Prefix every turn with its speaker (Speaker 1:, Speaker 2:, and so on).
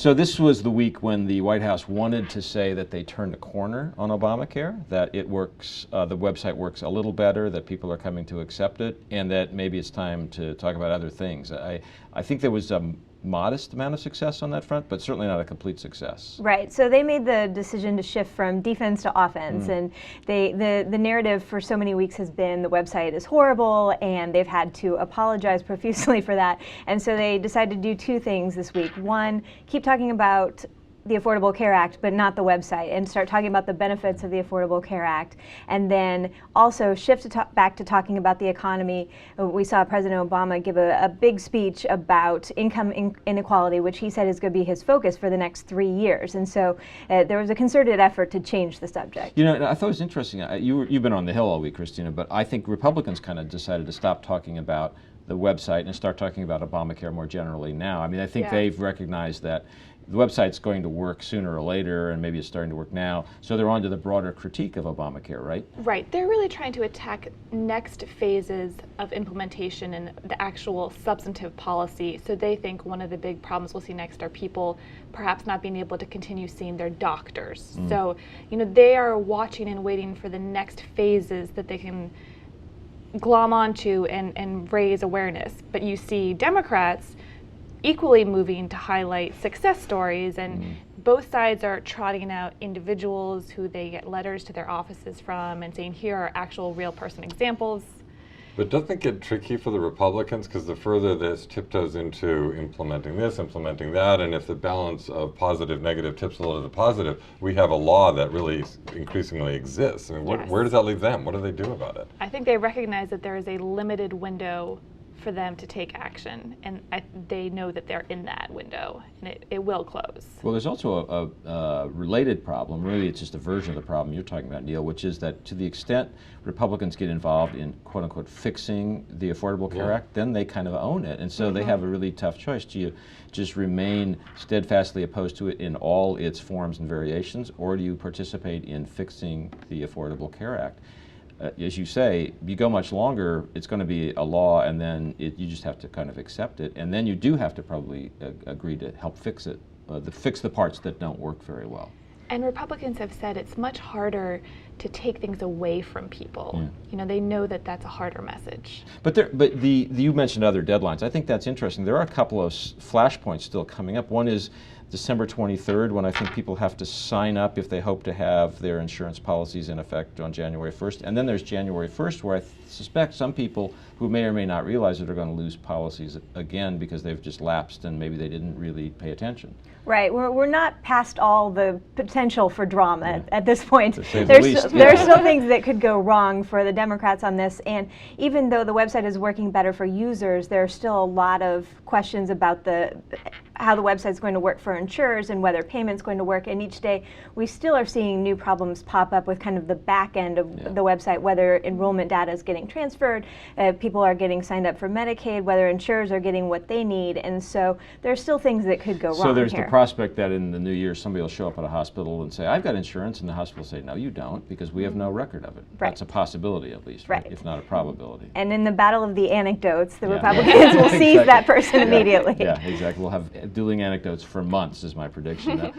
Speaker 1: So this was the week when the White House wanted to say that they turned a corner on Obamacare, that it works, the website works a little better, that people are coming to accept it, and that maybe it's time to talk about other things. I think there was a modest amount of success on that front, but certainly not a complete success.
Speaker 2: Right. So they made the decision to shift from defense to offense, and the narrative for so many weeks has been the website is horrible, and they've had to apologize profusely for that. And so they decided to do two things this week. One, keep talking about the Affordable Care Act, but not the website, and start talking about the benefits of the Affordable Care Act, and then also shift back to talking about the economy. We saw President Obama give a big speech about income inequality, which he said is going to be his focus for the next 3 years, and so there was a concerted effort to change the subject.
Speaker 1: You know, I thought it was interesting. You've been on the Hill all week, Christina, but I think Republicans kind of decided to stop talking about the website and start talking about Obamacare more generally now. I mean, I think they've recognized that the website's going to work sooner or later, and maybe it's starting to work now, so they're on to the broader critique of Obamacare, right?
Speaker 3: Right. They're really trying to attack next phases of implementation and the actual substantive policy. So they think one of the big problems we'll see next are people perhaps not being able to continue seeing their doctors. So, you know, they are watching and waiting for the next phases that they can glom onto and raise awareness. But you see Democrats equally moving to highlight success stories, and both sides are trotting out individuals who they get letters to their offices from and saying, here are actual real person examples.
Speaker 4: But doesn't it get tricky for the Republicans, because the further this tiptoes into implementing this, implementing that, and if the balance of positive, negative tips a little to the positive, we have a law that really increasingly exists. I mean, where does that leave them? What do they do about it?
Speaker 3: I think they recognize that there is a limited window for them to take action, and they know that they're in that window, and it will close.
Speaker 1: Well, there's also a related problem. Really, it's just a version of the problem you're talking about, Neil, which is that to the extent Republicans get involved in quote-unquote fixing the Affordable Care Act, then they kind of own it, and so they have a really tough choice. Do you just remain steadfastly opposed to it in all its forms and variations, or do you participate in fixing the Affordable Care Act? As you say, you go much longer, it's going to be a law, and then you just have to kind of accept it, and then you do have to probably agree to help fix it, fix the parts that don't work very well.
Speaker 3: And Republicans have said it's much harder to take things away from people. You know, they know that that's a harder message.
Speaker 1: But you mentioned other deadlines. I think that's interesting. There are a couple of flashpoints still coming up. One is December 23rd, when I think people have to sign up if they hope to have their insurance policies in effect on January 1st. And then there's January 1st, where I suspect some people who may or may not realize that are going to lose policies again because they've just lapsed and maybe they didn't really pay attention.
Speaker 2: Right. We're not past all the potential for drama at this point.
Speaker 1: There's
Speaker 2: still things that could go wrong for the Democrats on this, and even though the website is working better for users, there are still a lot of questions about how the website is going to work for insurers and whether payment's going to work, and each day we still are seeing new problems pop up with kind of the back end of the website, whether enrollment data is getting transferred, people are getting signed up for Medicaid, whether insurers are getting what they need, and so there's still things that could go wrong.
Speaker 1: So there's
Speaker 2: here.
Speaker 1: The prospect that in the new year somebody will show up at a hospital and say, I've got insurance, and the hospital will say, no, you don't, because we have no record of it.
Speaker 2: Right.
Speaker 1: That's a possibility at least, right? If not a probability.
Speaker 2: And in the battle of the anecdotes, the Republicans will seize that person immediately.
Speaker 1: Yeah, exactly. We'll have dueling anecdotes for months is my prediction.